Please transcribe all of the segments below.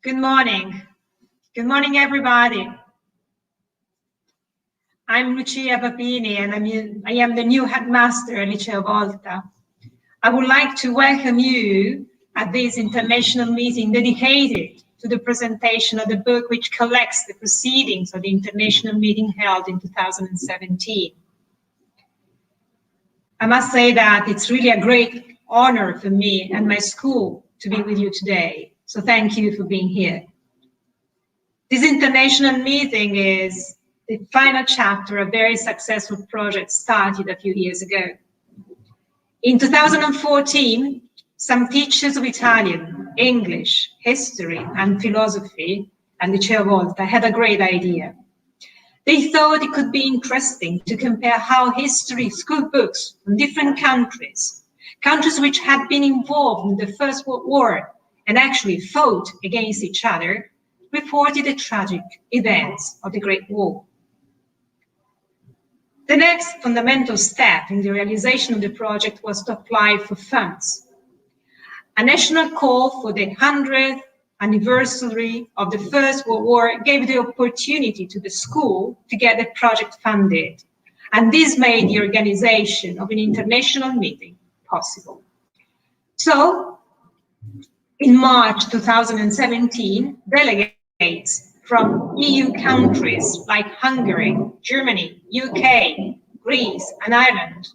Good morning. Good morning, everybody. I'm Lucia PAPINI, and I am the new headmaster at Liceo Volta. I would like to welcome you at this international meeting dedicated to the presentation of the book which collects the proceedings of the international meeting held in 2017. I must say that it's really a great honor for me and my school to be with you today. So thank you for being here. This international meeting is the final chapter of a very successful project started a few years ago. In 2014, some teachers of Italian, English, history, and philosophy at Liceo Volta had a great idea. They thought it could be interesting to compare how history school books from different countries which had been involved in the First World War and actually fought against each other, reported the tragic events of the Great War. The next fundamental step in the realization of the project was to apply for funds. A national call for the 100th anniversary of the First World War gave the opportunity to the school to get the project funded, and this made the organization of an international meeting possible. So, in March 2017, delegates from EU countries like Hungary, Germany, UK, Greece, and Ireland,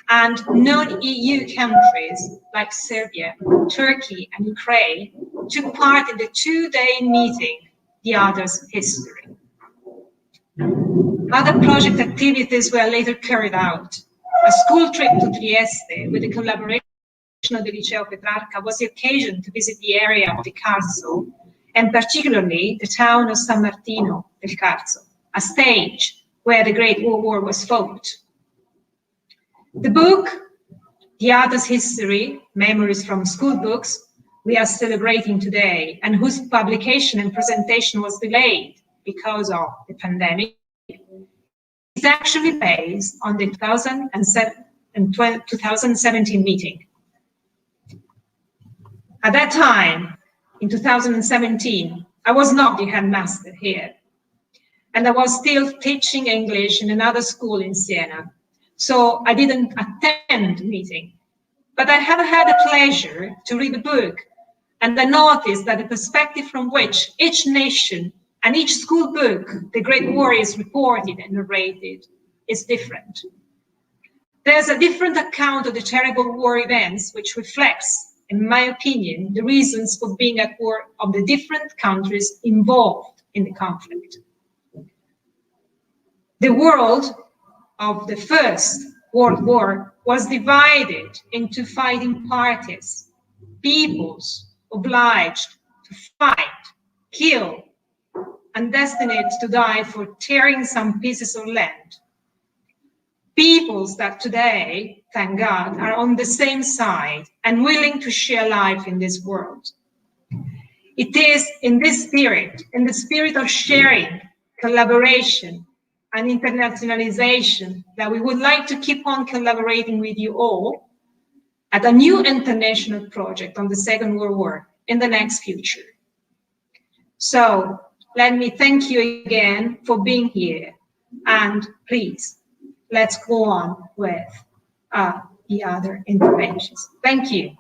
and non-EU countries like Serbia, Turkey, and Ukraine took part in the two-day meeting, The Other's History. Other project activities were later carried out. A school trip to Trieste with the collaboration of the Liceo Petrarca was the occasion to visit the area of the Carso, and particularly the town of San Martino del Carso, a stage where the Great World War was fought. The book, The Other's History, Memories from School Books, we are celebrating today, and whose publication and presentation was delayed because of the pandemic, is actually based on the 2017 meeting. At that time, in 2017, I was not the headmaster here, and I was still teaching English in another school in Siena, so I didn't attend the meeting. But I have had the pleasure to read the book, and I noticed that the perspective from which each nation and each school book the Great War is reported and narrated is different. There's a different account of the terrible war events which reflects, in my opinion, the reasons for being at war of the different countries involved in the conflict. The world of the First World War was divided into fighting parties, peoples obliged to fight, kill, and destined to die for tearing some pieces of land. Peoples that today, thank God, are on the same side and willing to share life in this world. It is in this spirit, in the spirit of sharing, collaboration, and internationalization, that we would like to keep on collaborating with you all at a new international project on the Second World War in the next future. So let me thank you again for being here, and please, let's go on with the other interventions. Thank you.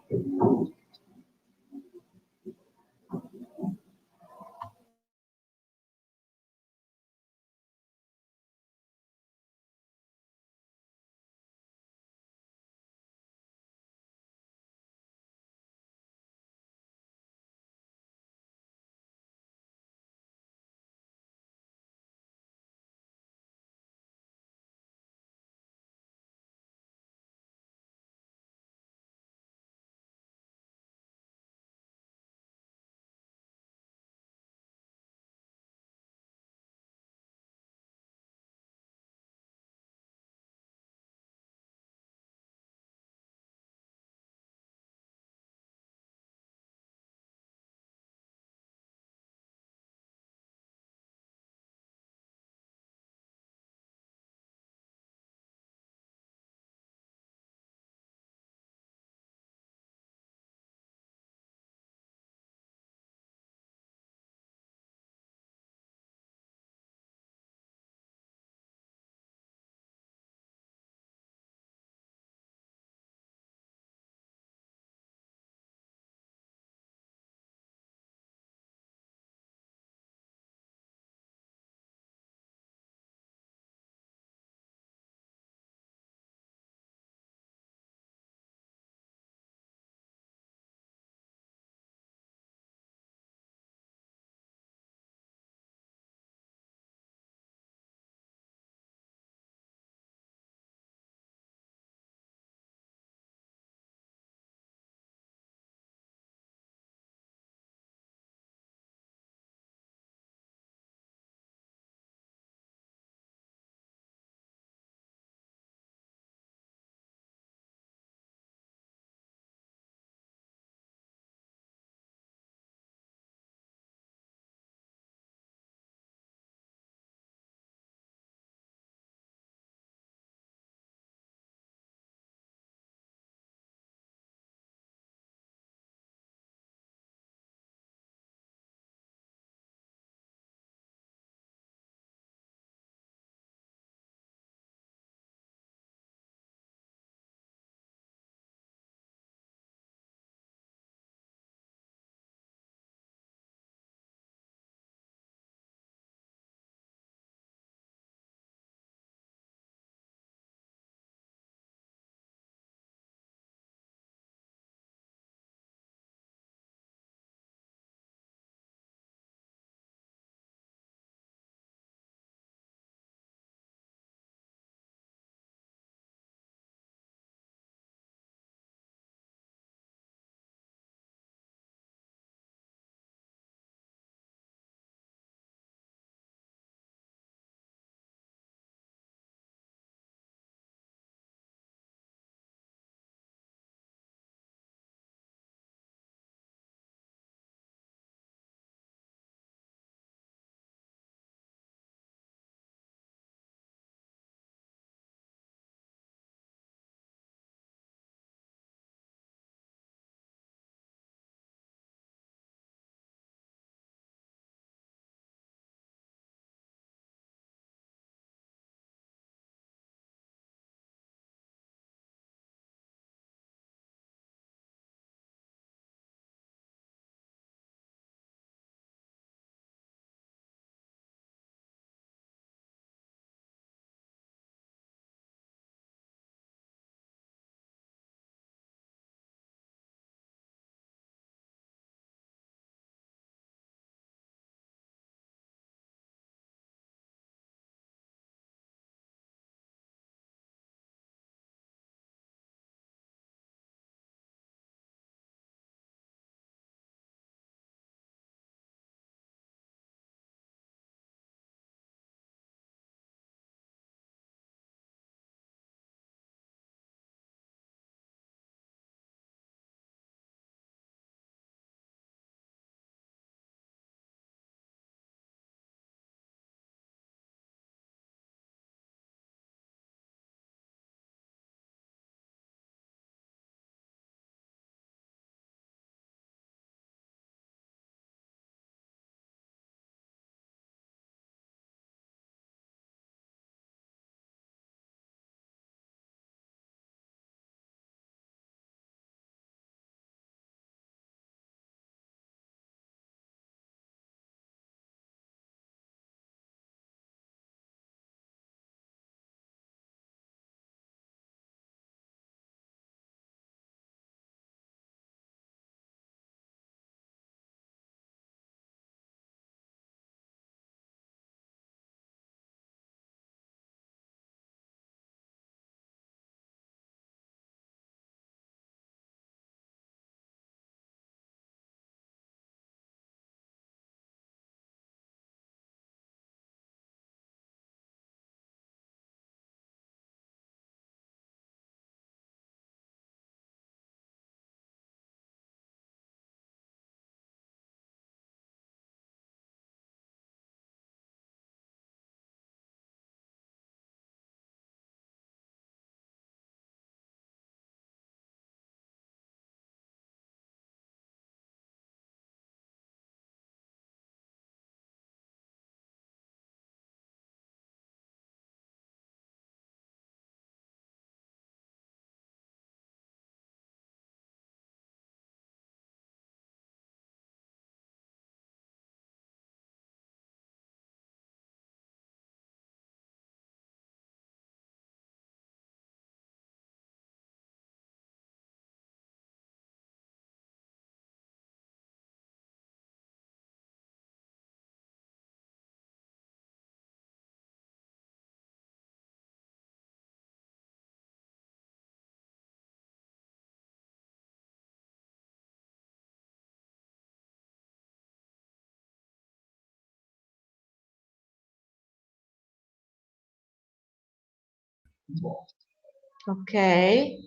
Okay.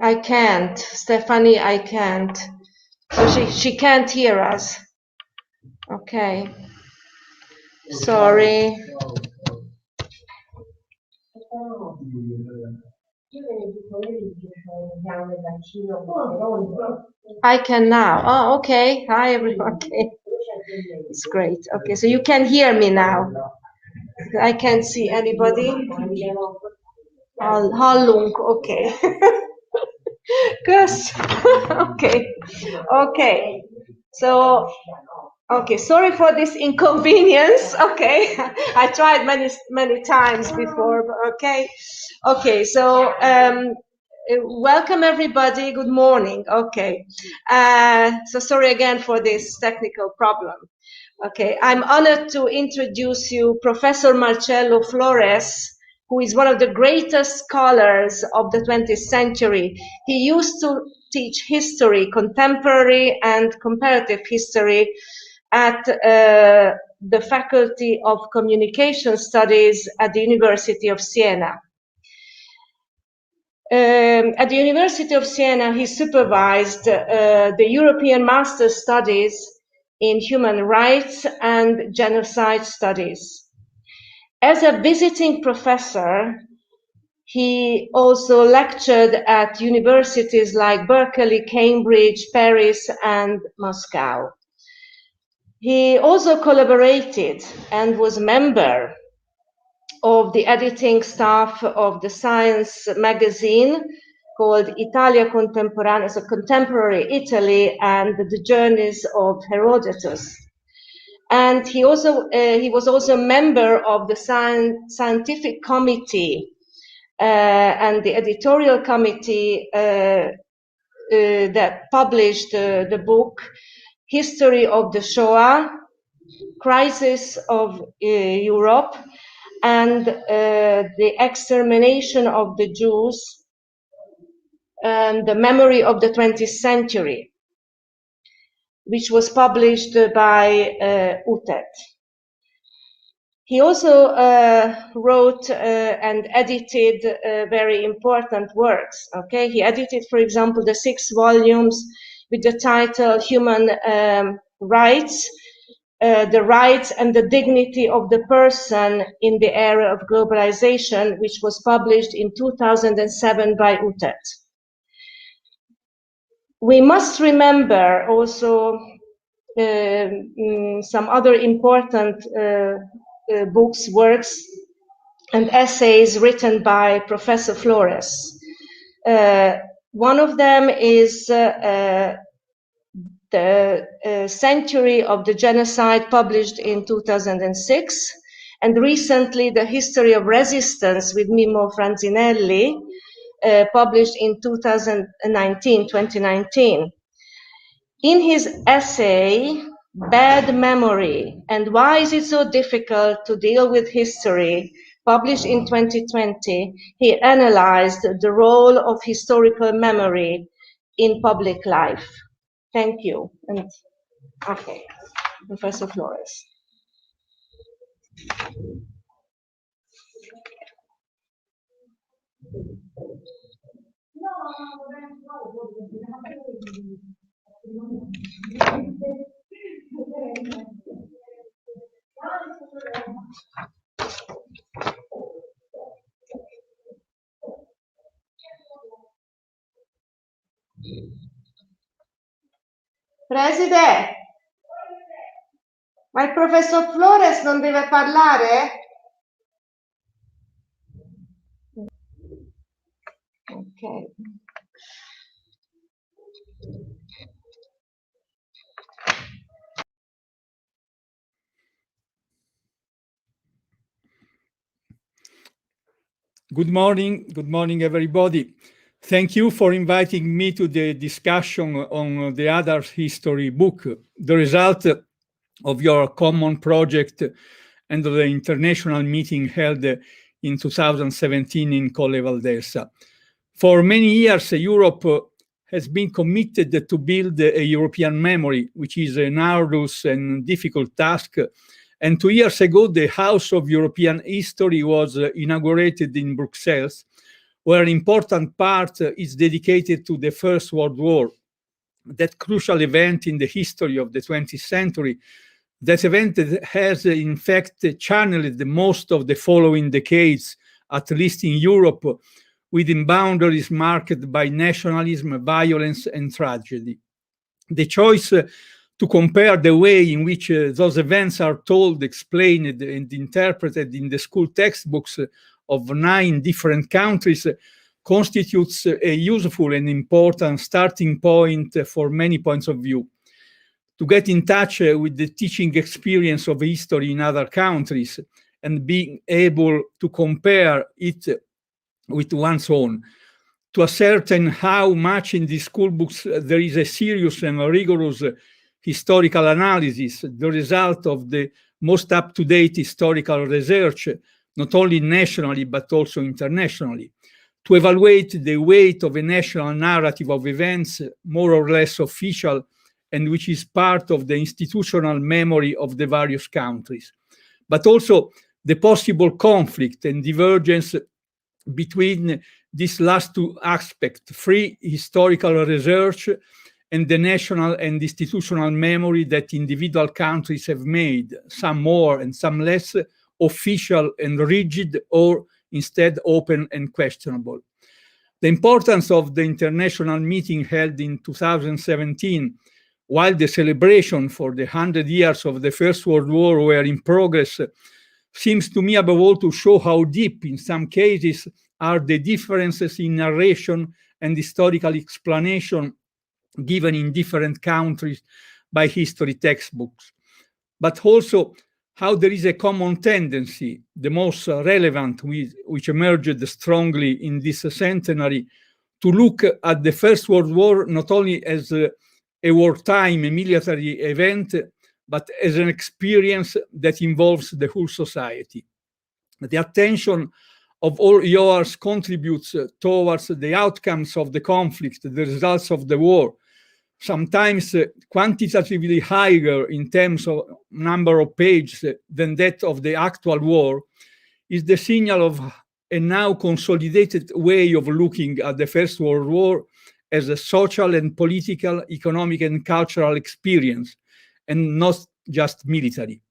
I can't, Stephanie, I can't. So she can't hear us. Okay. Sorry. I can now. Oh, okay. Hi, everyone. Okay. It's great. Okay, so you can hear me now. I can't see anybody. Hallung, okay. Good. Okay. Okay. So, okay, sorry for this inconvenience. Okay. I tried many times before, but okay. Okay, so welcome everybody. Good morning. Okay. So sorry again for this technical problem. Okay, I'm honored to introduce you Professor Marcello FLORES, who is one of the greatest scholars of the 20th century. He used to teach history, contemporary and comparative history at the Faculty of Communication Studies at the University of Siena. At the University of Siena, he supervised the European Master Studies in Human Rights and Genocide Studies. As a visiting professor, he also lectured at universities like Berkeley, Cambridge, Paris, and Moscow. He also collaborated and was a member of the editing staff of the science magazine called Italia Contemporanea, so Contemporary Italy, and the Journeys of Herodotus. And he was also a member of the scientific committee and the editorial committee that published the book History of the Shoah, Crisis of Europe, and the Extermination of the Jews, and the Memory of the 20th Century, which was published by UTET. He also wrote and edited very important works. Okay, he edited, for example, the 6 volumes with the title Human Rights, the Rights and the Dignity of the Person in the Era of Globalization, which was published in 2007 by UTET. We must remember also some other important books, works, and essays written by Professor FLORES. One of them is the Century of the Genocide, published in 2006, and recently the History of Resistance with Mimmo Franzinelli, published in 2019. In his essay, Bad Memory, and Why Is It So Difficult to Deal with History, published in 2020, he analyzed the role of historical memory in public life. Thank you. And okay, Professor FLORES. Preside, ma il professor FLORES non deve parlare? Ok. Good morning everybody. Thank you for inviting me to the discussion on the Adars History book, the result of your common project and the international meeting held in 2017 in Colle Valdelsa. For many years, Europe has been committed to build a European memory, which is an arduous and difficult task, And 2 years ago, the House of European History was inaugurated in Brussels, where an important part is dedicated to the First World War, that crucial event in the history of the 20th century. That event has, in fact, channeled the most of the following decades, at least in Europe, within boundaries marked by nationalism, violence, and tragedy. The choice to compare the way in which those events are told, explained, and interpreted in the school textbooks of 9 different countries constitutes a useful and important starting point for many points of view. To get in touch with the teaching experience of history in other countries and being able to compare it with one's own. To ascertain how much in the school books there is a serious and rigorous historical analysis, the result of the most up-to-date historical research, not only nationally but also internationally. To evaluate the weight of a national narrative of events, more or less official, and which is part of the institutional memory of the various countries, but also the possible conflict and divergence between these last 2 aspects, free historical research and the national and institutional memory that individual countries have made, some more and some less, official and rigid, or instead open and questionable. The importance of the international meeting held in 2017, while the celebration for the 100 years of the First World War were in progress, seems to me above all to show how deep, in some cases, are the differences in narration and historical explanation given in different countries by history textbooks, but also how there is a common tendency, the most relevant, which emerged strongly in this centenary, to look at the First World War not only as a wartime, a military event, but as an experience that involves the whole society. The attention of all yours contributes towards the outcomes of the conflict, the results of the war, sometimes quantitatively higher in terms of number of pages than that of the actual war, is the signal of a now consolidated way of looking at the First World War as a social and political, economic and cultural experience, and not just military.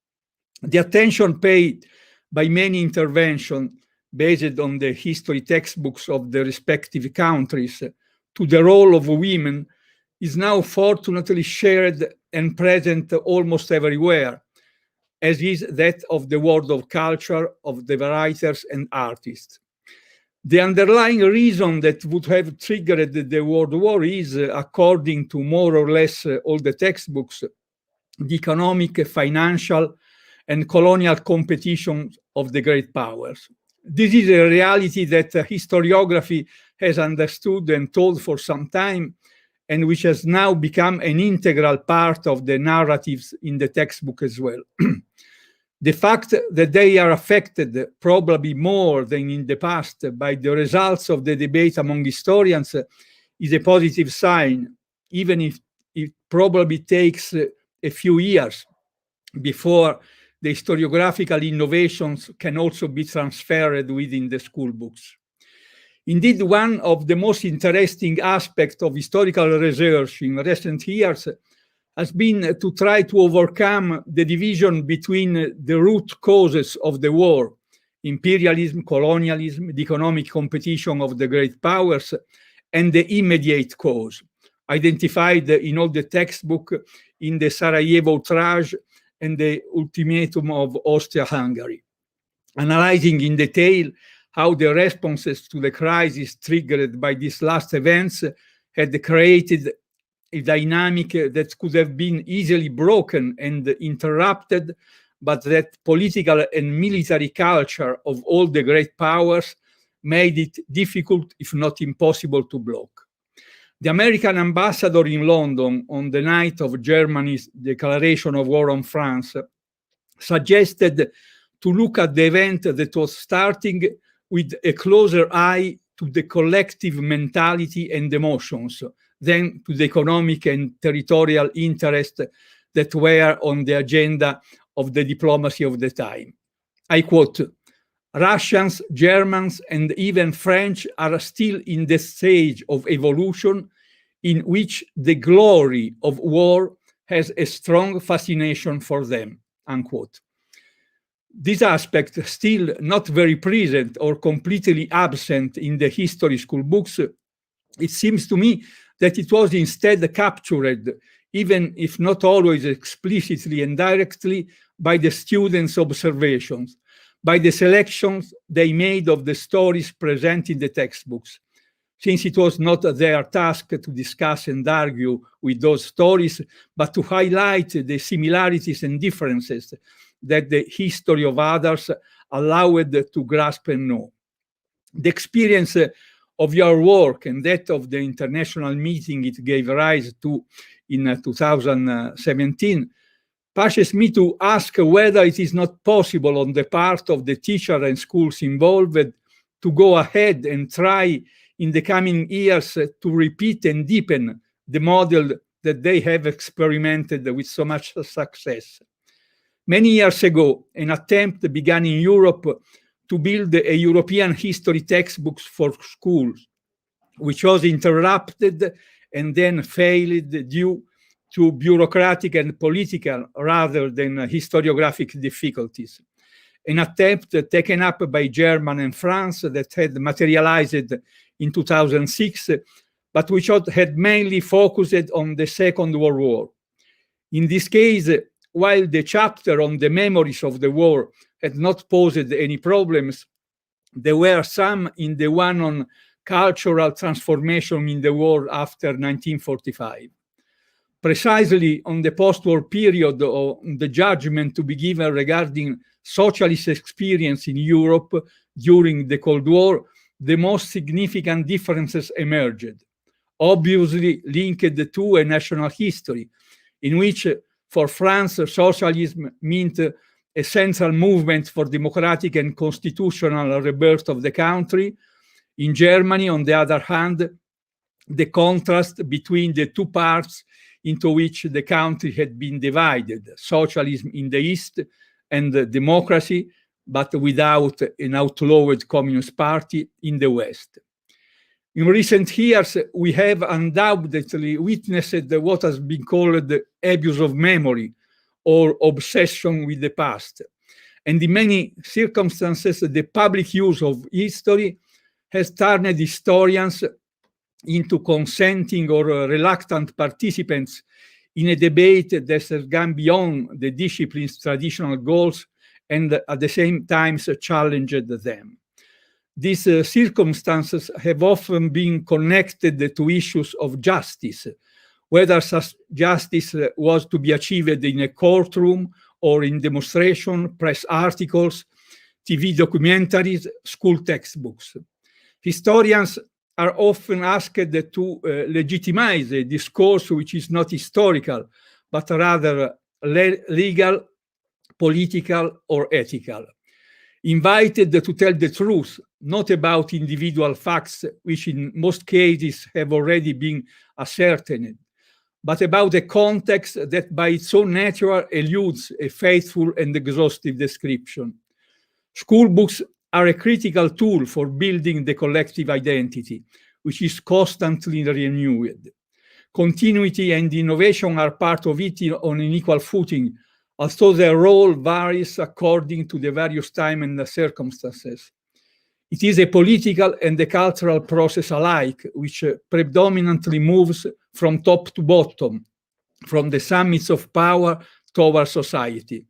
The attention paid by many interventions based on the history textbooks of the respective countries to the role of women is now fortunately shared and present almost everywhere, as is that of the world of culture, of the writers and artists. The underlying reason that would have triggered the World War is, according to more or less all the textbooks, the economic, financial, and colonial competition of the great powers. This is a reality that historiography has understood and told for some time, and which has now become an integral part of the narratives in the textbook as well. The fact that they are affected, probably more than in the past, by the results of the debate among historians is a positive sign, even if it probably takes a few years before the historiographical innovations can also be transferred within the school books. Indeed, one of the most interesting aspects of historical research in recent years has been to try to overcome the division between the root causes of the war, imperialism, colonialism, the economic competition of the great powers, and the immediate cause, identified in all the textbook in the Sarajevo outrage and the ultimatum of Austria-Hungary, analyzing in detail how the responses to the crisis triggered by these last events had created a dynamic that could have been easily broken and interrupted, but that political and military culture of all the great powers made it difficult, if not impossible, to block. The American ambassador in London on the night of Germany's declaration of war on France suggested to look at the event that was starting with a closer eye to the collective mentality and emotions than to the economic and territorial interests that were on the agenda of the diplomacy of the time. I quote, "Russians, Germans, and even French are still in the stage of evolution in which the glory of war has a strong fascination for them," unquote. This aspect, still not very present or completely absent in the history school books, it seems to me that it was instead captured, even if not always explicitly and directly, by the students' observations, by the selections they made of the stories present in the textbooks, since it was not their task to discuss and argue with those stories, but to highlight the similarities and differences that the history of others allowed to grasp and know. The experience of your work and that of the international meeting it gave rise to in 2017 pushes me to ask whether it is not possible on the part of the teacher and schools involved to go ahead and try in the coming years to repeat and deepen the model that they have experimented with so much success. Many years ago, an attempt began in Europe to build a European history textbooks for schools, which was interrupted and then failed due to bureaucratic and political rather than historiographic difficulties. An attempt taken up by Germany and France that had materialized in 2006, but which had mainly focused on the Second World War. In this case, while the chapter on the memories of the war had not posed any problems, there were some in the one on cultural transformation in the war after 1945. Precisely on the post-war period, or the judgment to be given regarding socialist experience in Europe during the Cold War, the most significant differences emerged, obviously linked to a national history, in which for France, socialism meant a central movement for democratic and constitutional rebirth of the country. In Germany, on the other hand, the contrast between the two parts into which the country had been divided, socialism in the East and democracy, but without an outlawed Communist Party in the West. In recent years, we have undoubtedly witnessed what has been called abuse of memory or obsession with the past. And in many circumstances, the public use of history has turned historians into consenting or reluctant participants in a debate that has gone beyond the discipline's traditional goals and at the same time challenged them. These circumstances have often been connected to issues of justice, whether such justice was to be achieved in a courtroom or in demonstration, press articles, TV documentaries, school textbooks. Historians are often asked to legitimize a discourse which is not historical, but rather legal, political, or ethical. Invited to tell the truth, not about individual facts, which in most cases have already been ascertained, but about a context that by its own nature eludes a faithful and exhaustive description. School books are a critical tool for building the collective identity, which is constantly renewed. Continuity and innovation are part of it on an equal footing, although their role varies according to the various time and the circumstances. It is a political and a cultural process alike, which predominantly moves from top to bottom, from the summits of power toward society.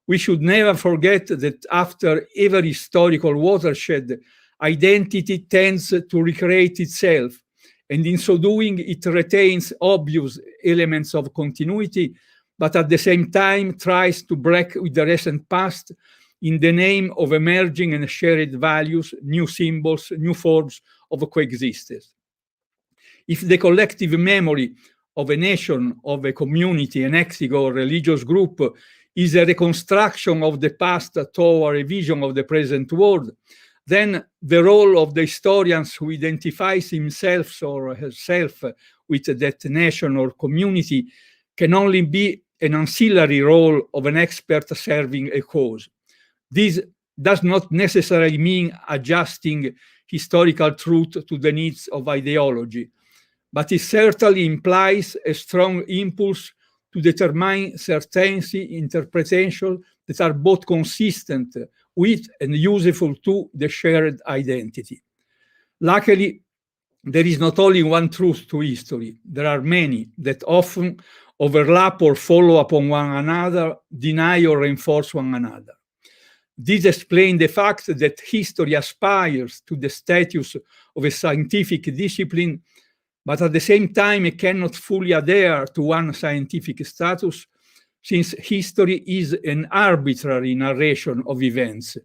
We should never forget that after every historical watershed, identity tends to recreate itself, and in so doing, it retains obvious elements of continuity, but at the same time tries to break with the recent past in the name of emerging and shared values, new symbols, new forms of coexistence. If the collective memory of a nation, of a community, an ethnic or religious group is a reconstruction of the past toward a vision of the present world, then the role of the historian who identifies himself or herself with that nation or community can only be an ancillary role of an expert serving a cause. This does not necessarily mean adjusting historical truth to the needs of ideology, but it certainly implies a strong impulse to determine certain interpretations that are both consistent with and useful to the shared identity. Luckily, there is not only one truth to history. There are many that often overlap or follow upon one another, deny or reinforce one another. This explains the fact that history aspires to the status of a scientific discipline, but at the same time it cannot fully adhere to one scientific status, since history is an arbitrary narration of events,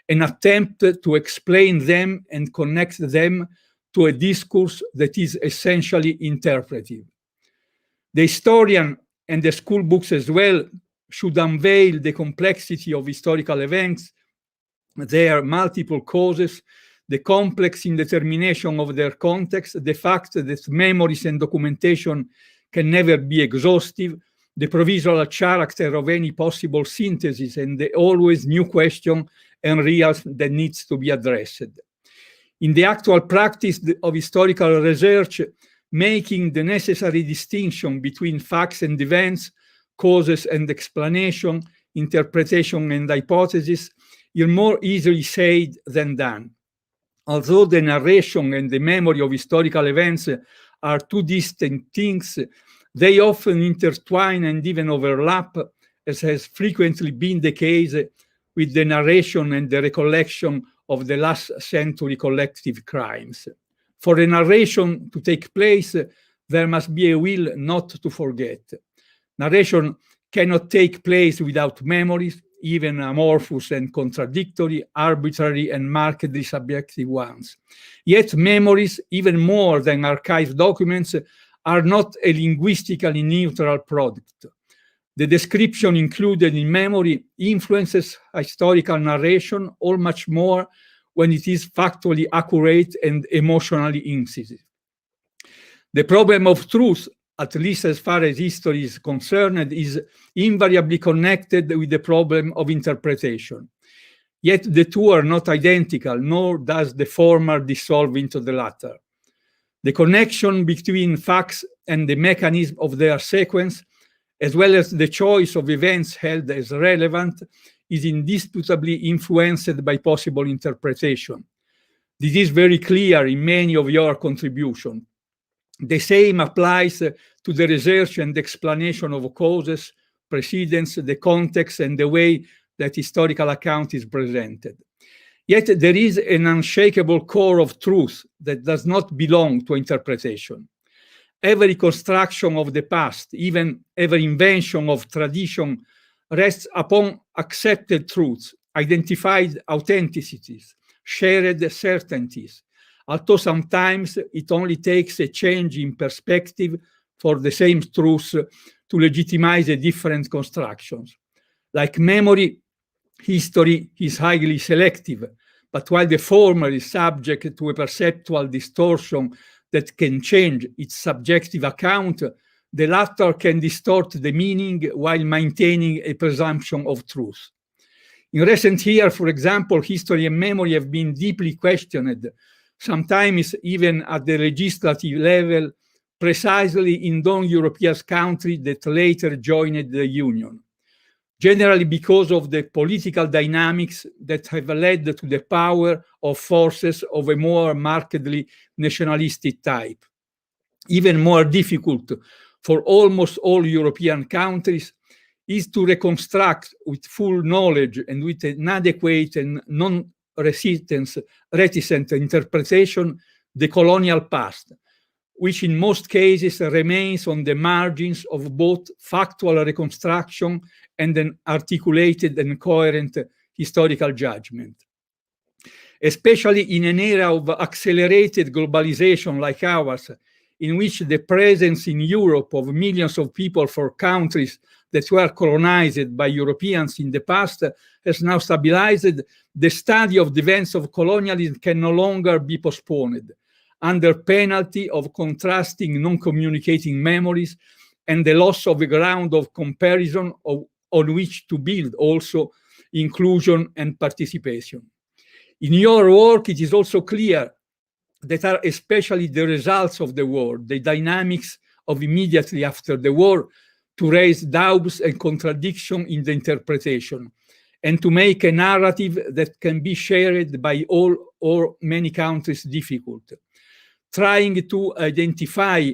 an attempt to explain them and connect them to a discourse that is essentially interpretive. The historian, and the school books as well, should unveil the complexity of historical events, their multiple causes, the complex indetermination of their context, the fact that memories and documentation can never be exhaustive, the provisional character of any possible synthesis, and the always new question and reals that needs to be addressed. In the actual practice of historical research, making the necessary distinction between facts and events, causes and explanation, interpretation and hypothesis is more easily said than done. Although the narration and the memory of historical events are two distinct things, they often intertwine and even overlap, as has frequently been the case with the narration and the recollection of the last century collective crimes. For a narration to take place, there must be a will not to forget. Narration cannot take place without memories, even amorphous and contradictory, arbitrary and markedly subjective ones. Yet memories, even more than archived documents, are not a linguistically neutral product. The description included in memory influences historical narration all much more when it is factually accurate and emotionally incisive. The problem of truth, at least as far as history is concerned, is invariably connected with the problem of interpretation. Yet the two are not identical, nor does the former dissolve into the latter. The connection between facts and the mechanism of their sequence, as well as the choice of events held as relevant, is indisputably influenced by possible interpretation. This is very clear in many of your contributions. The same applies to the research and explanation of causes, precedents, the context, and the way that historical account is presented. Yet there is an unshakable core of truth that does not belong to interpretation. Every construction of the past, even every invention of tradition, rests upon accepted truths, identified authenticities, shared certainties, although sometimes it only takes a change in perspective for the same truths to legitimize a different constructions. Like memory, history is highly selective, but while the former is subject to a perceptual distortion that can change its subjective account, the latter can distort the meaning while maintaining a presumption of truth. In recent years, for example, history and memory have been deeply questioned, sometimes even at the legislative level, precisely in non-European countries that later joined the Union, generally because of the political dynamics that have led to the power of forces of a more markedly nationalistic type. Even more difficult for almost all European countries is to reconstruct with full knowledge and with an adequate and non-reticent interpretation the colonial past, which in most cases remains on the margins of both factual reconstruction and an articulated and coherent historical judgment. Especially in an era of accelerated globalization like ours, in which the presence in Europe of millions of people for countries that were colonized by Europeans in the past has now stabilized, the study of the events of colonialism can no longer be postponed, under penalty of contrasting non-communicating memories and the loss of a ground of comparison on which to build also inclusion and participation. In your work, it is also clear that are especially the results of the war, the dynamics of immediately after the war, to raise doubts and contradiction in the interpretation, and to make a narrative that can be shared by all or many countries difficult. Trying to identify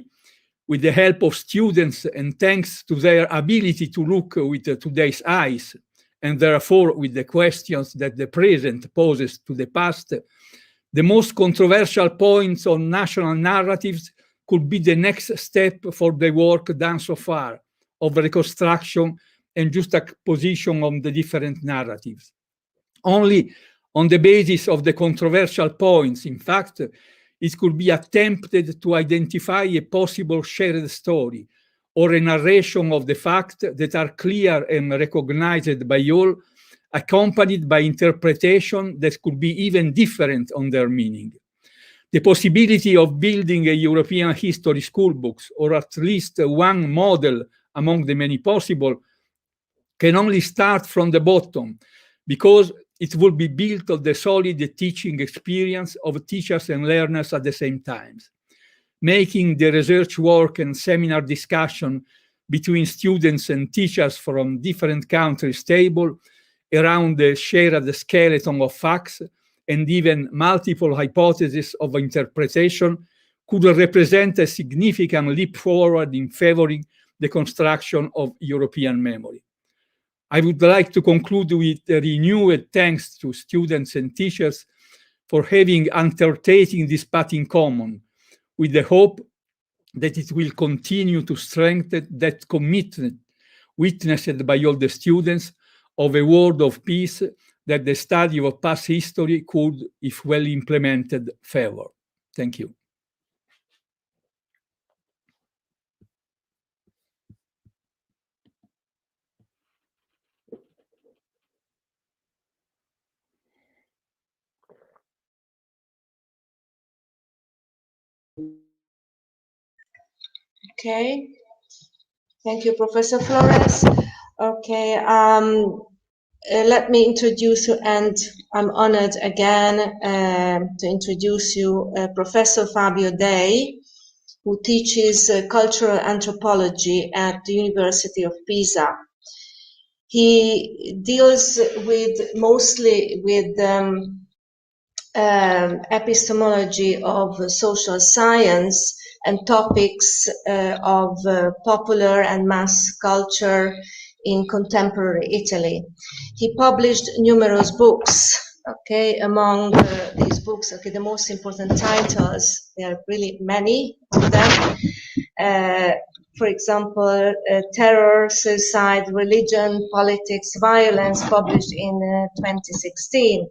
with the help of students and thanks to their ability to look with today's eyes, and therefore with the questions that the present poses to the past, the most controversial points on national narratives could be the next step for the work done so far of reconstruction and juxtaposition of the different narratives. Only on the basis of the controversial points, in fact, it could be attempted to identify a possible shared story or a narration of the facts that are clear and recognized by all, accompanied by interpretation that could be even different on their meaning. The possibility of building a European history school books, or at least one model among the many possible, can only start from the bottom, because it will be built on the solid teaching experience of teachers and learners at the same time, making the research work and seminar discussion between students and teachers from different countries stable around the shared skeleton of facts and even multiple hypotheses of interpretation could represent a significant leap forward in favoring the construction of European memory. I would like to conclude with a renewed thanks to students and teachers for having undertaken this path in common, with the hope that it will continue to strengthen that commitment witnessed by all the students of a world of peace that the study of past history could, if well implemented, favor. Thank you. Okay. Thank you, Professor Flores. Okay. Let me introduce you, and I'm honored again to introduce you Professor Fabio DEI, who teaches cultural anthropology at the University of Pisa. He deals mostly with epistemology of social science and topics of popular and mass culture in contemporary Italy. He published numerous books. Okay, among these books, okay, the most important titles, there are really many of them. For example, Terror, Suicide, Religion, Politics, Violence, published in 2016.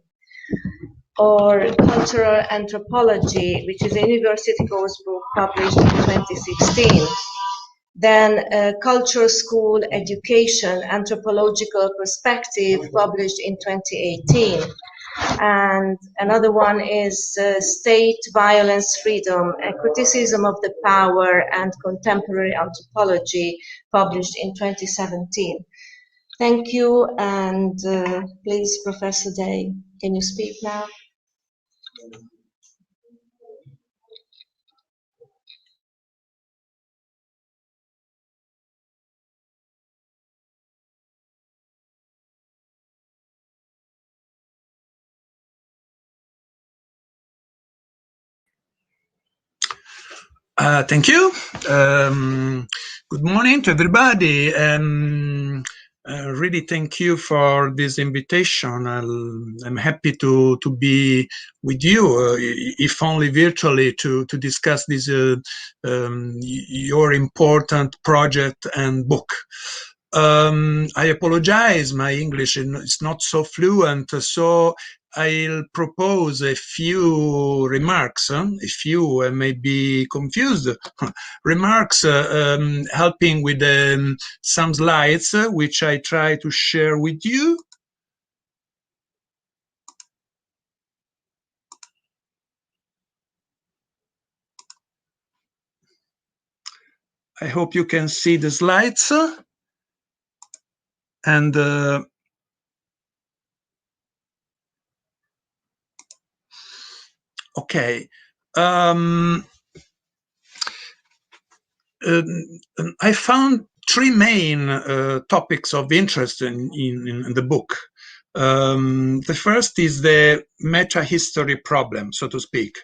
Or Cultural Anthropology, which is a university course book published in 2016. Then Culture School Education, Anthropological Perspective, published in 2018. And another one is State, Violence, Freedom, a Criticism of the Power and Contemporary Anthropology, published in 2017. Thank you, and please, Professor DEI, can you speak now? Thank you. Good morning to everybody. Really thank you for this invitation. I'm happy to be with you, if only virtually, to discuss this your important project and book. I apologize, my English is not so fluent, so I'll propose a few remarks, a few maybe confused remarks, helping with some slides, which I try to share with you. I hope you can see the slides. And okay. I found three main topics of interest in the book. The first is the meta-history problem, so to speak.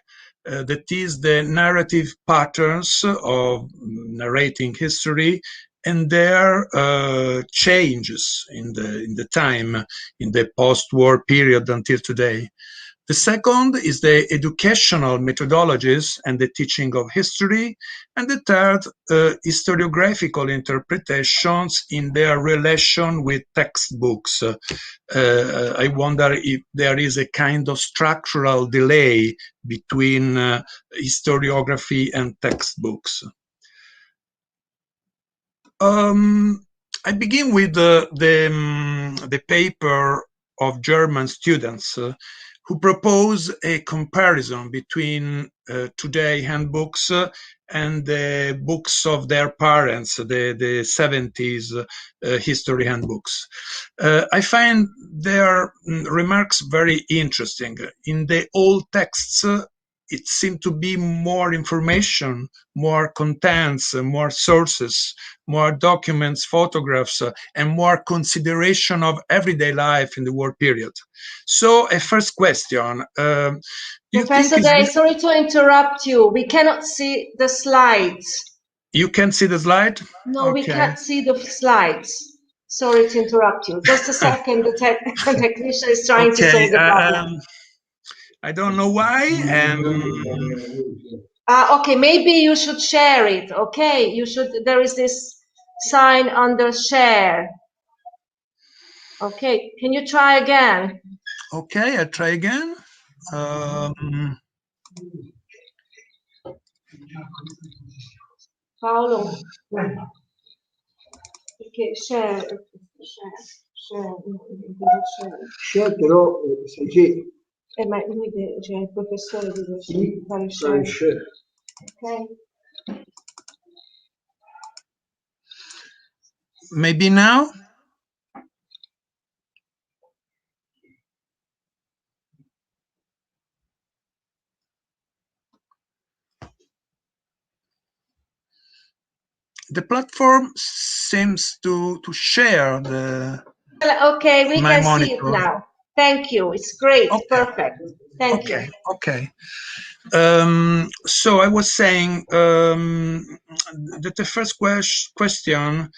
That is the narrative patterns of narrating history and their changes in the time, in the post-war period until today. The second is the educational methodologies and the teaching of history. And the third, historiographical interpretations in their relation with textbooks. I wonder if there is a kind of structural delay between historiography and textbooks. I begin with the paper of German students who propose a comparison between today handbooks and the books of their parents, the 70s history handbooks. I find their remarks very interesting. In the old texts, it seemed to be more information, more contents, more sources, more documents, photographs, and more consideration of everyday life in the war period. So a first question. Professor DEI, sorry to interrupt you. We cannot see the slides. You can see the slide? No, okay. We can't see the slides. Sorry to interrupt you. Just a second, the technician is trying to solve the problem. I don't know why. Okay, maybe you should share it. Okay, you should. There is this sign under share. Okay, can you try again? Okay, I'll try again. Paolo. Okay, share. Share però se c'è. Ma lui cioè, il professore deve fare share. Ok. Maybe now? The platform seems to share the. Okay, we can monitor. see it now. Thank you. It's great. Okay. Perfect. Thank you. Okay. So I was saying that the first question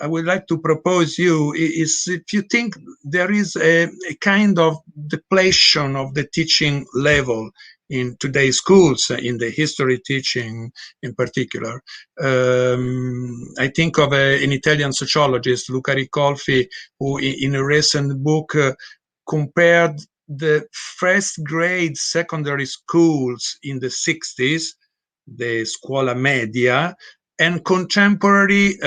I would like to propose you is if you think there is a kind of depletion of the teaching level in today's schools, in the history teaching in particular. I think of an Italian sociologist, Luca Ricolfi, who in a recent book compared the first grade secondary schools in the 60s, the scuola media, and contemporary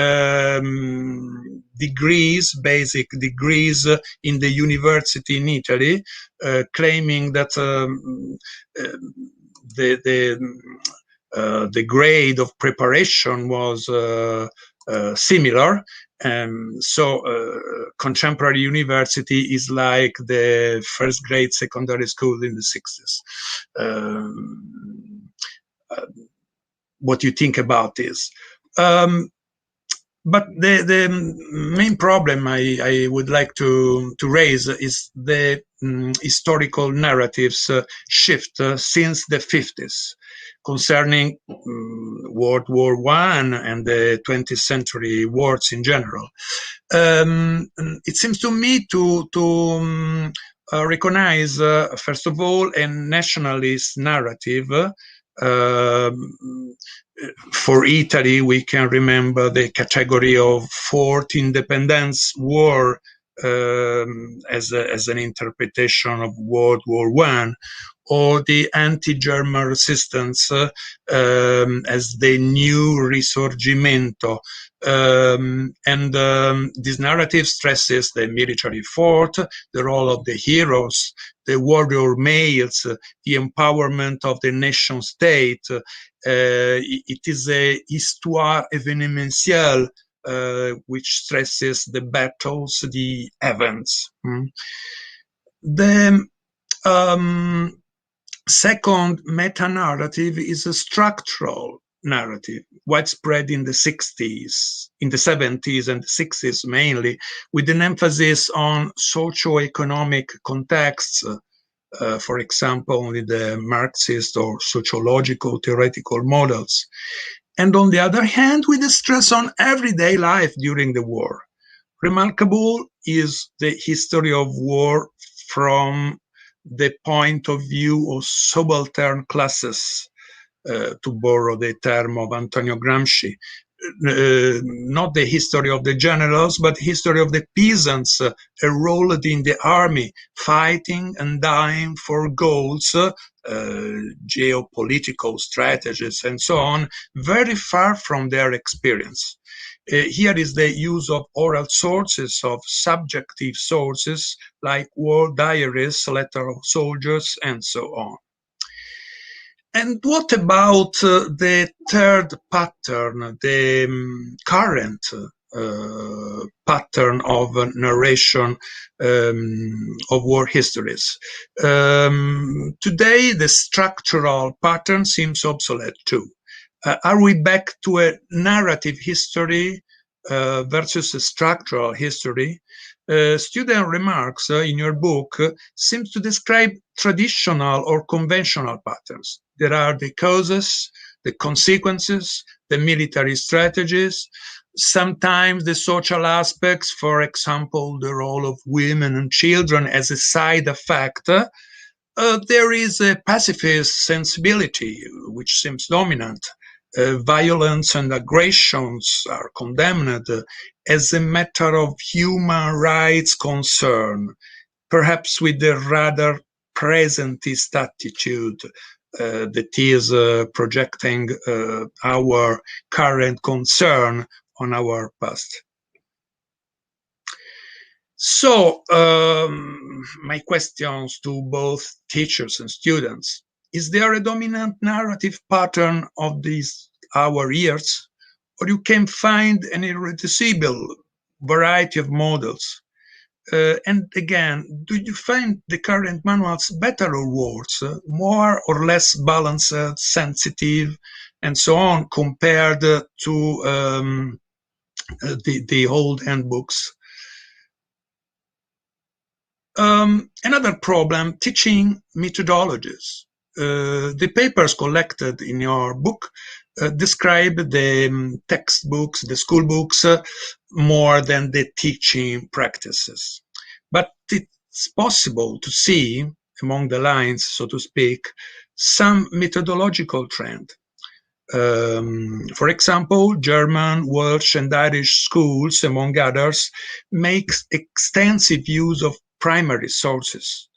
degrees, basic degrees in the university in Italy, claiming that the grade of preparation was similar. So contemporary university is like the first grade secondary school in the 60s. What you think about this? But the main problem I would like to raise is the historical narratives shift since the 50s concerning World War I and the 20th century wars in general. It seems to me to recognize, first of all, a nationalist narrative. For Italy, we can remember the category of Fourth Independence War as an interpretation of World War I, or the anti-German resistance as the new risorgimento. This narrative stresses the military effort, the role of the heroes, the warrior males, the empowerment of the nation state. It is a histoire événementielle which stresses the battles, the events. The second meta-narrative is a structural narrative, widespread in the 60s, in the 70s and the 60s mainly, with an emphasis on socio-economic contexts, for example, in the Marxist or sociological theoretical models. And on the other hand, with a stress on everyday life during the war. Remarkable is the history of war from the point of view of subaltern classes, to borrow the term of Antonio Gramsci. Not the history of the generals, but history of the peasants enrolled in the army, fighting and dying for goals, geopolitical strategies, and so on, very far from their experience. Here is the use of oral sources, of subjective sources, like war diaries, letters of soldiers, and so on. And what about the third pattern, the current pattern of narration of war histories? Today, the structural pattern seems obsolete too. Are we back to a narrative history versus a structural history? Student remarks in your book seems to describe traditional or conventional patterns. There are the causes, the consequences, the military strategies, sometimes the social aspects, for example, the role of women and children as a side effect. There is a pacifist sensibility which seems dominant. Violence and aggressions are condemned as a matter of human rights concern, perhaps with a rather presentist attitude that is projecting our current concern on our past. So, my questions to both teachers and students: is there a dominant narrative pattern of these our years, or you can find an irreducible variety of models? And again, do you find the current manuals better or worse, more or less balanced, sensitive, and so on, compared to the old handbooks? Another problem, teaching methodologies. The papers collected in your book describe the textbooks, the school books, more than the teaching practices. But it's possible to see, among the lines, so to speak, some methodological trend. For example, German, Welsh, and Irish schools, among others, make extensive use of primary sources,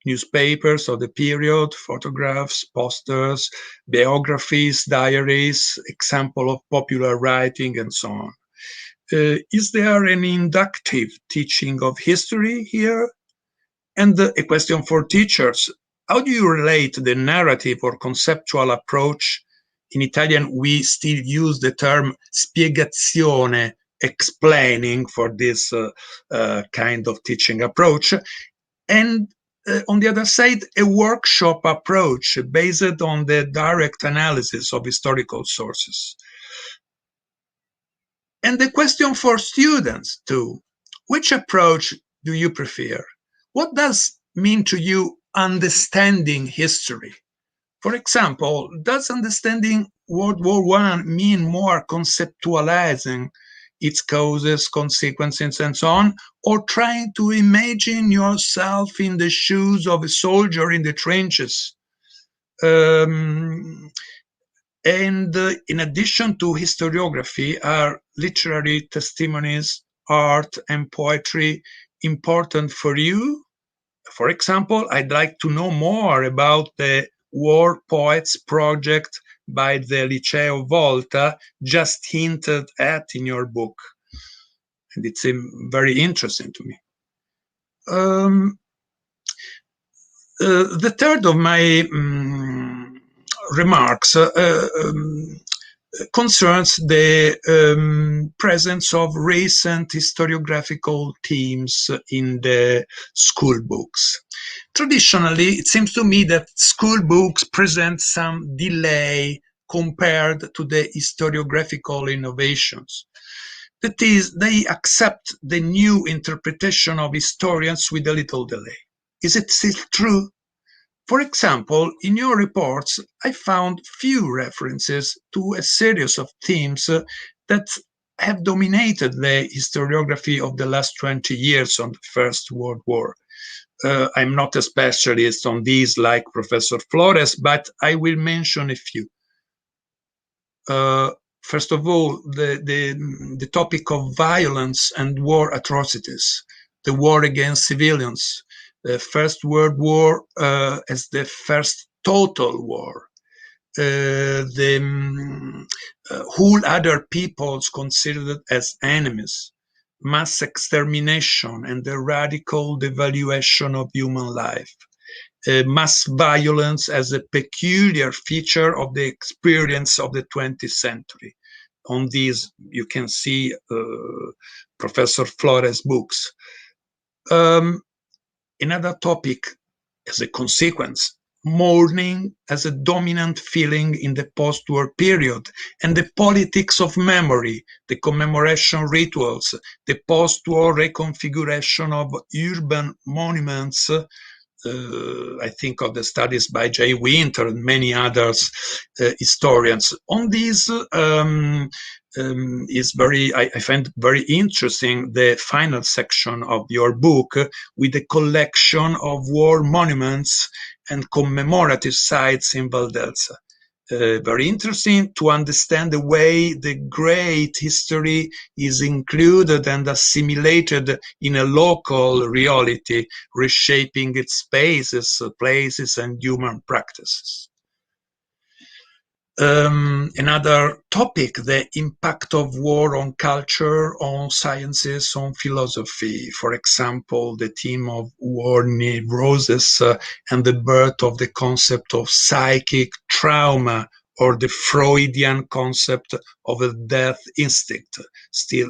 newspapers of the period, photographs, posters, biographies, diaries, example of popular writing, and so on. Is there an inductive teaching of history here? And a question for teachers: how do you relate the narrative or conceptual approach? In Italian, we still use the term spiegazione, explaining, for this kind of teaching approach. And on the other side, a workshop approach based on the direct analysis of historical sources. And the question for students too: which approach do you prefer? What does mean to you understanding history? For example, does understanding World War I mean more conceptualizing its causes, consequences, and so on, or trying to imagine yourself in the shoes of a soldier in the trenches? And in addition to historiography, are literary testimonies, art, and poetry important for you? For example, I'd like to know more about the War Poets project by the Liceo Volta, just hinted at in your book. And it's very interesting to me. The third of my remarks concerns the presence of recent historiographical themes in the school books. Traditionally, it seems to me that school books present some delay compared to the historiographical innovations. That is, they accept the new interpretation of historians with a little delay. Is it still true? For example, in your reports, I found few references to a series of themes that have dominated the historiography of the last 20 years on the First World War. I'm not a specialist on these like Professor Flores, but I will mention a few. First of all, the topic of violence and war atrocities, the war against civilians, the First World War as the first total war, whole other peoples considered as enemies, mass extermination and the radical devaluation of human life, mass violence as a peculiar feature of the experience of the 20th century. On these, you can see Professor Flores' books. Another topic, as a consequence, mourning as a dominant feeling in the post-war period, and the politics of memory, the commemoration rituals, the post-war reconfiguration of urban monuments. I think of the studies by Jay Winter and many others historians. On these I find very interesting the final section of your book with a collection of war monuments and commemorative sites in Valdelsa. Very interesting to understand the way the great history is included and assimilated in a local reality, reshaping its spaces, places, and human practices. Another topic, the impact of war on culture, on sciences, on philosophy. For example, the theme of war neurosis and the birth of the concept of psychic trauma, or the Freudian concept of a death instinct, still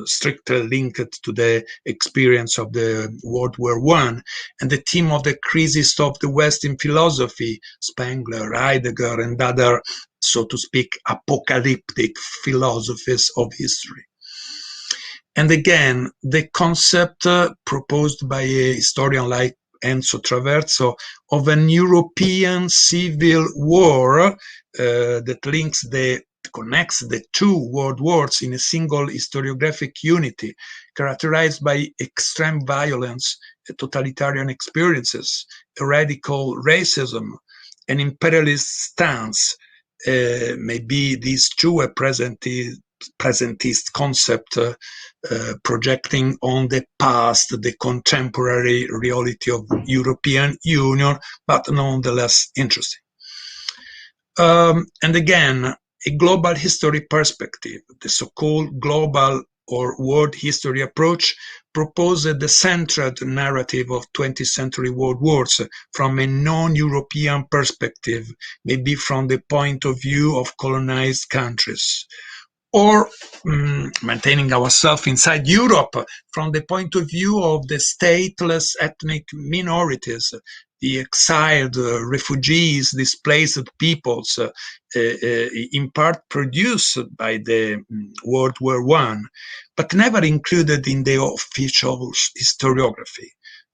strictly linked to the experience of the World War I, and the theme of the crisis of the West in philosophy, Spengler, Heidegger, and other, so to speak, apocalyptic philosophies of history. And again, the concept proposed by a historian like Enzo Traverso of an European civil war that connects the two world wars in a single historiographic unity, characterized by extreme violence, totalitarian experiences, a radical racism, an imperialist stance. Maybe these two are presentist concept projecting on the past, the contemporary reality of European Union, but nonetheless interesting. And again, a global history perspective, the so-called global or world history approach, proposes the centered narrative of 20th century world wars from a non-European perspective, maybe from the point of view of colonized countries, or maintaining ourselves inside Europe from the point of view of the stateless ethnic minorities, the exiled refugees, displaced peoples, in part produced by the World War I, but never included in the official historiography.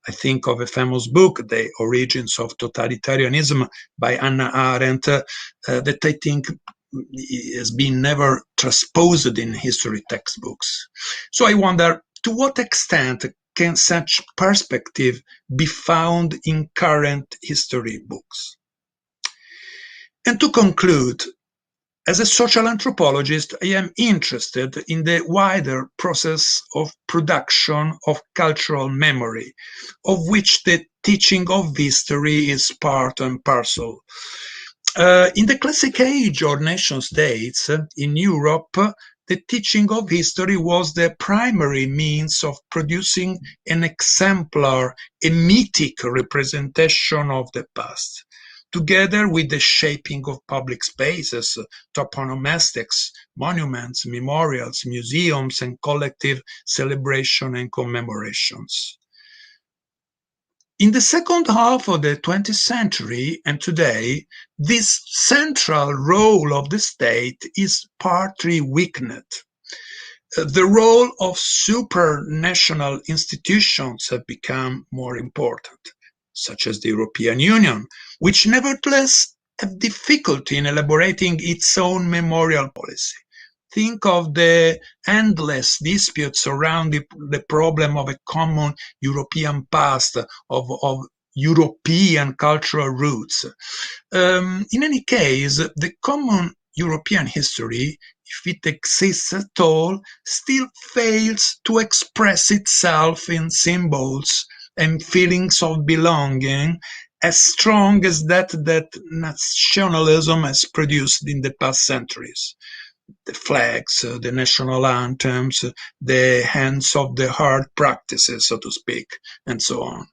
I think of a famous book, The Origins of Totalitarianism by Hannah Arendt, that I think has been never transposed in history textbooks. So I wonder, to what extent can such perspective be found in current history books? And to conclude, as a social anthropologist, I am interested in the wider process of production of cultural memory, of which the teaching of history is part and parcel. In the classic age or nation states in Europe, the teaching of history was the primary means of producing an exemplar, a mythic representation of the past, together with the shaping of public spaces, toponomastics, monuments, memorials, museums, and collective celebration and commemorations. In the second half of the 20th century and today, this central role of the state is partly weakened. The role of supranational institutions have become more important, such as the European Union, which nevertheless have difficulty in elaborating its own memorial policy. Think of the endless disputes around the problem of a common European past, of European cultural roots. In any case, the common European history, if it exists at all, still fails to express itself in symbols and feelings of belonging as strong as that nationalism has produced in the past centuries. The flags, the national anthems, the hands of the heart practices, so to speak, and so on.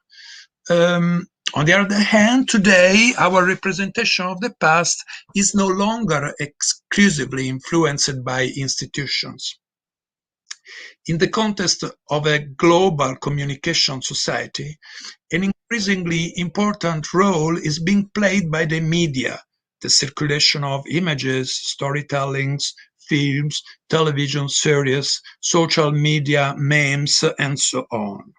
On the other hand, today, our representation of the past is no longer exclusively influenced by institutions. In the context of a global communication society, an increasingly important role is being played by the media, the circulation of images, storytellings, films, television series, social media, memes, and so on.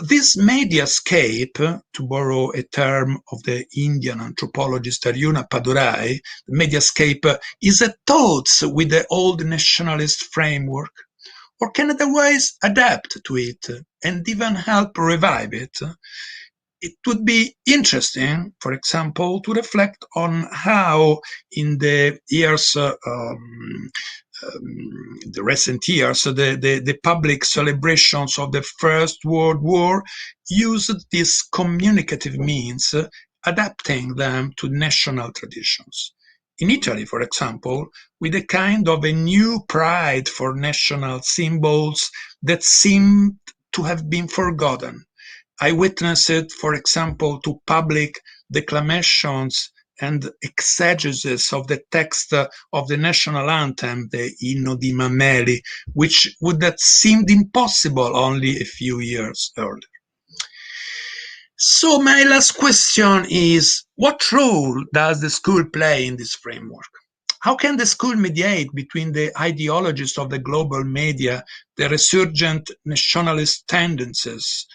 This mediascape, to borrow a term of the Indian anthropologist Arjuna Padurai, the mediascape is at odds with the old nationalist framework, or can otherwise adapt to it and even help revive it. It would be interesting, for example, to reflect on how in the years, the recent years, the public celebrations of the First World War used these communicative means, adapting them to national traditions. In Italy, for example, with a kind of a new pride for national symbols that seemed to have been forgotten. I witnessed, for example, to public declamations and exegesis of the text of the national anthem, the Inno di Mameli, which would have seemed impossible only a few years earlier. So my last question is, what role does the school play in this framework? How can the school mediate between the ideologies of the global media, the resurgent nationalist tendencies,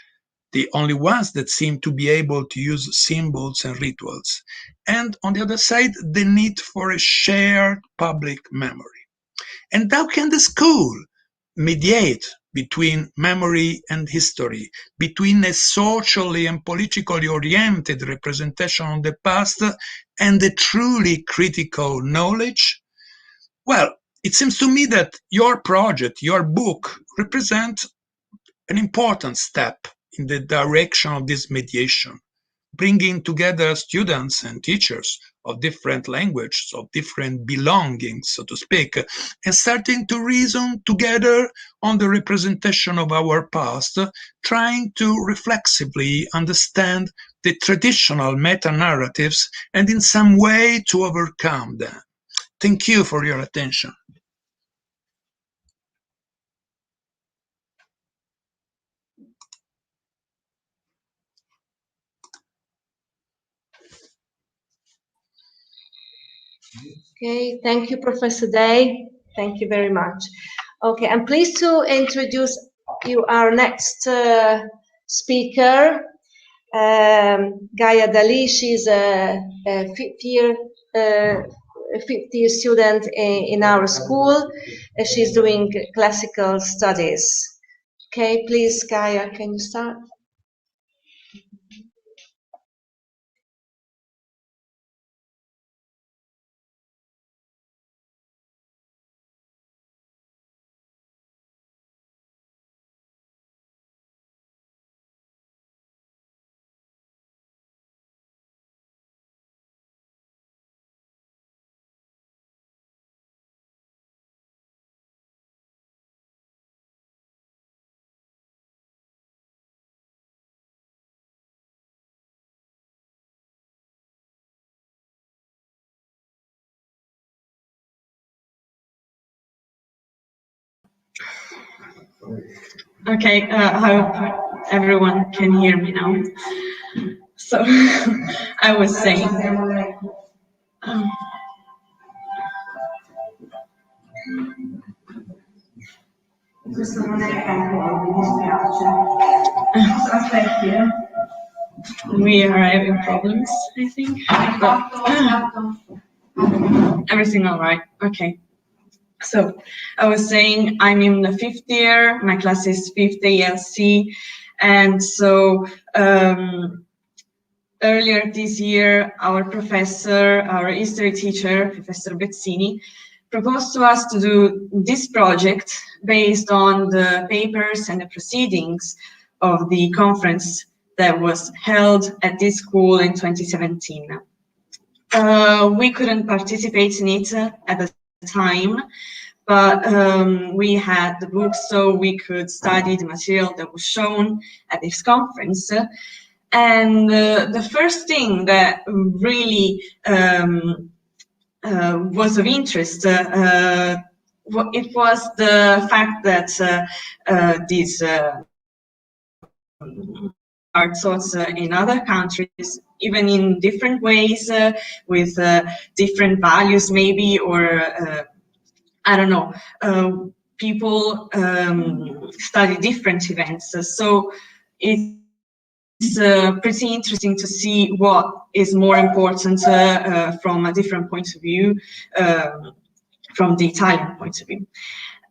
the only ones that seem to be able to use symbols and rituals, and on the other side, the need for a shared public memory? And how can the school mediate between memory and history, between a socially and politically oriented representation of the past and the truly critical knowledge? Well, it seems to me that your project, your book, represents an important step in the direction of this mediation, bringing together students and teachers of different languages, of different belongings, so to speak, and starting to reason together on the representation of our past, trying to reflexively understand the traditional meta-narratives and in some way to overcome them. Thank you for your attention. Okay, thank you, Professor DEI. Thank you very much. Okay, I'm pleased to introduce you our next speaker, Gaia Dali. She's a fifth year student in our school. She's doing classical studies. Okay, please, Gaia, can you start? Okay, I hope everyone can hear me now. So, I was saying, we are having problems, I think, but everything all right, okay. So I was saying I'm in the 5th year, my class is 5th ALC, and so earlier this year, our professor, our history teacher, Professor Bezzini, proposed to us to do this project based on the papers and the proceedings of the conference that was held at this school in 2017. We couldn't participate in it at the time, but we had the book, so we could study the material that was shown at this conference. And the first thing that really was of interest, it was the fact that these are taught in other countries, even in different ways, with different values maybe, or I don't know, people study different events. So it's pretty interesting to see what is more important from a different point of view, from the Italian point of view.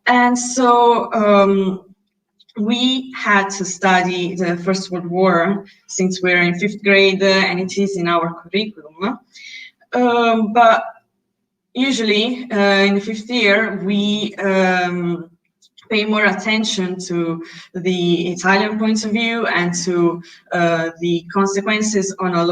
And so we had to study the First World War since we're in 5th grade and it is in our curriculum. But usually in the 5th year, we pay more attention to the Italian point of view and to the consequences on a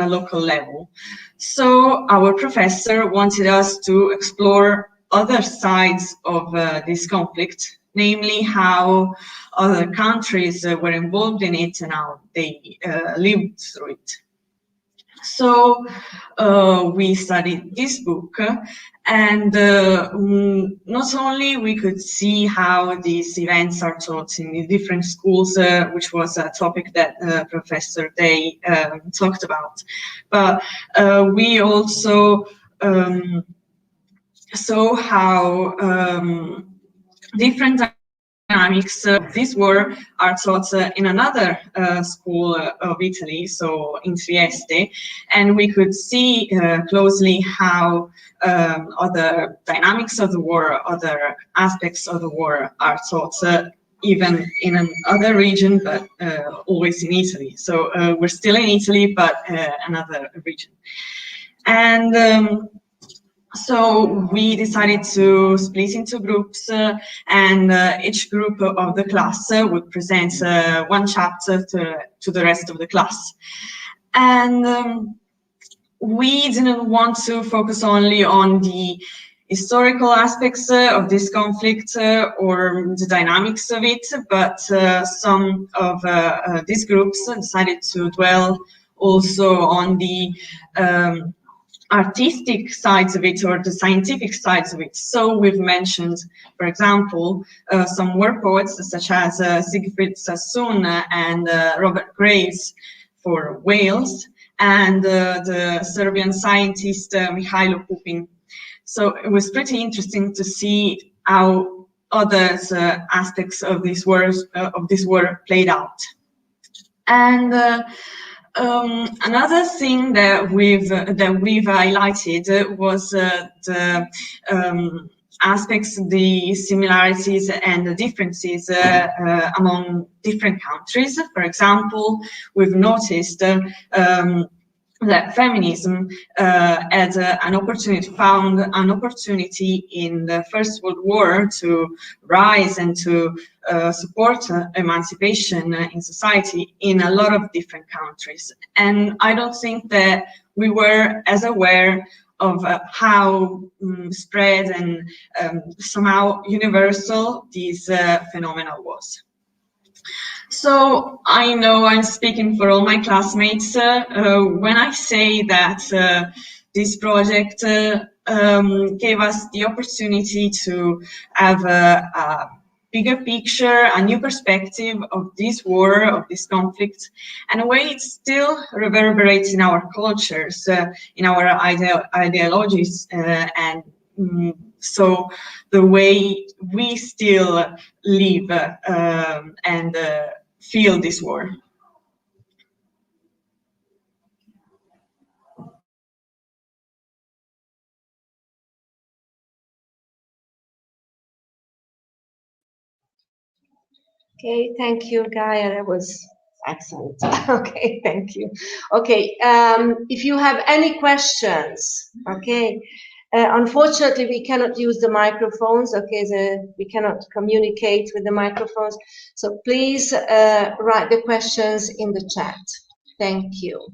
local level. So our professor wanted us to explore other sides of this conflict, namely how other countries were involved in it and how they lived through it. So we studied this book, and not only we could see how these events are taught in the different schools, which was a topic that Professor DEI talked about, but we also saw how different dynamics of this war are taught in another school of Italy, so in Trieste, and we could see closely how other dynamics of the war, other aspects of the war are taught even in another region, but always in Italy. So we're still in Italy, but another region. And so we decided to split into groups, and each group of the class would present one chapter to the rest of the class. And we didn't want to focus only on the historical aspects of this conflict or the dynamics of it, but some of these groups decided to dwell also on the artistic sides of it or the scientific sides of it. So we've mentioned, for example, some war poets such as Siegfried Sassoon and Robert Graves for Wales, and the Serbian scientist Mihailo Pupin. So it was pretty interesting to see how other aspects of this war played out. And another thing that we've highlighted was the aspects, the similarities and the differences among different countries. For example, we've noticed that feminism found an opportunity in the First World War to rise and to support emancipation in society in a lot of different countries. And I don't think that we were as aware of how spread and somehow universal this phenomena was. So I know I'm speaking for all my classmates when I say that this project gave us the opportunity to have a bigger picture, a new perspective of this war, of this conflict, and a way it still reverberates in our cultures, in our ideologies, and so the way we still live and feel this war. Okay, thank you, Gaia. That was excellent. Okay, thank you. Okay, if you have any questions, okay, unfortunately we cannot use the microphones, okay, we cannot communicate with the microphones, so please write the questions in the chat. Thank you.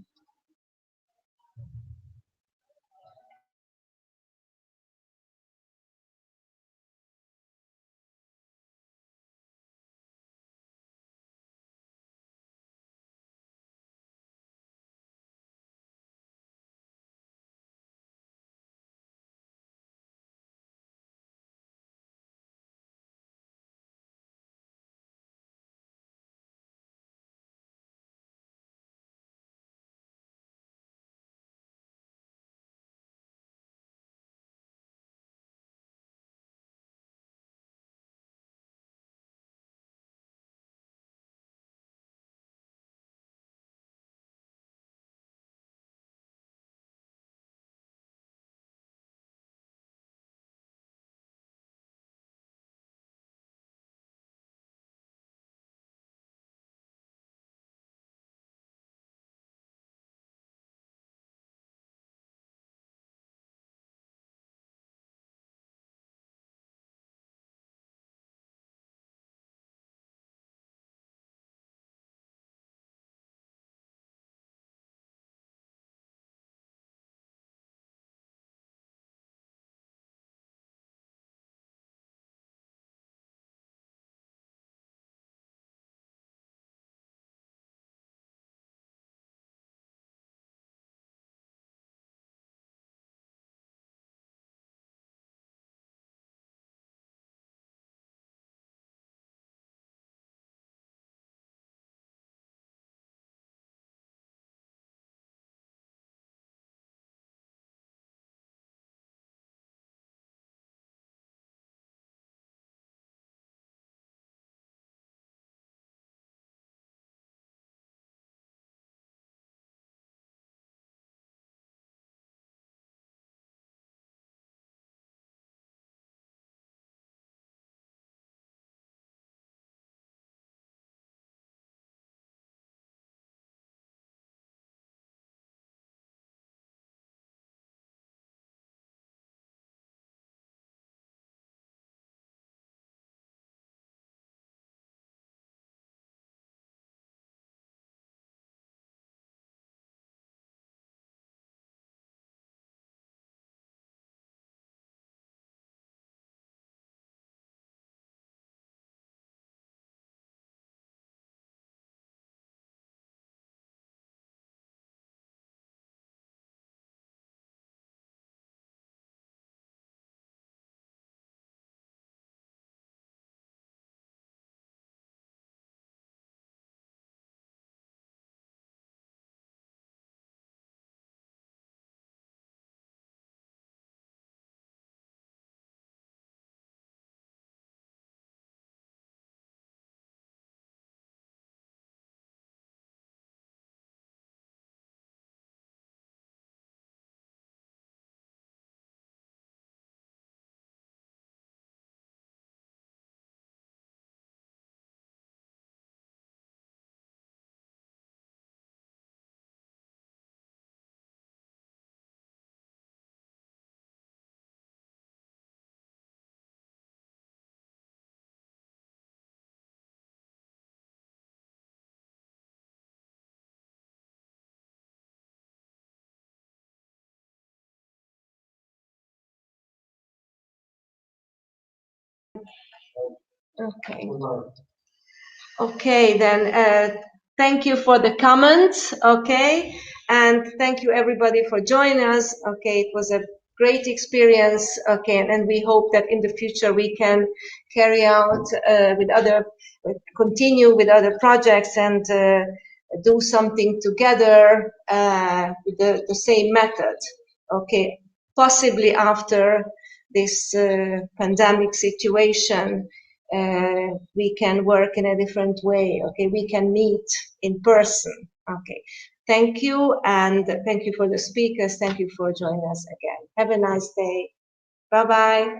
Okay. Okay, then thank you for the comments. Okay, and thank you everybody for joining us. Okay, it was a great experience, okay, and we hope that in the future we can carry out continue with other projects and do something together with the same method, okay, possibly after this pandemic situation. We can work in a different way, okay, we can meet in person, okay. Thank you, and thank you for the speakers. Thank you for joining us again. Have a nice day. Bye-bye.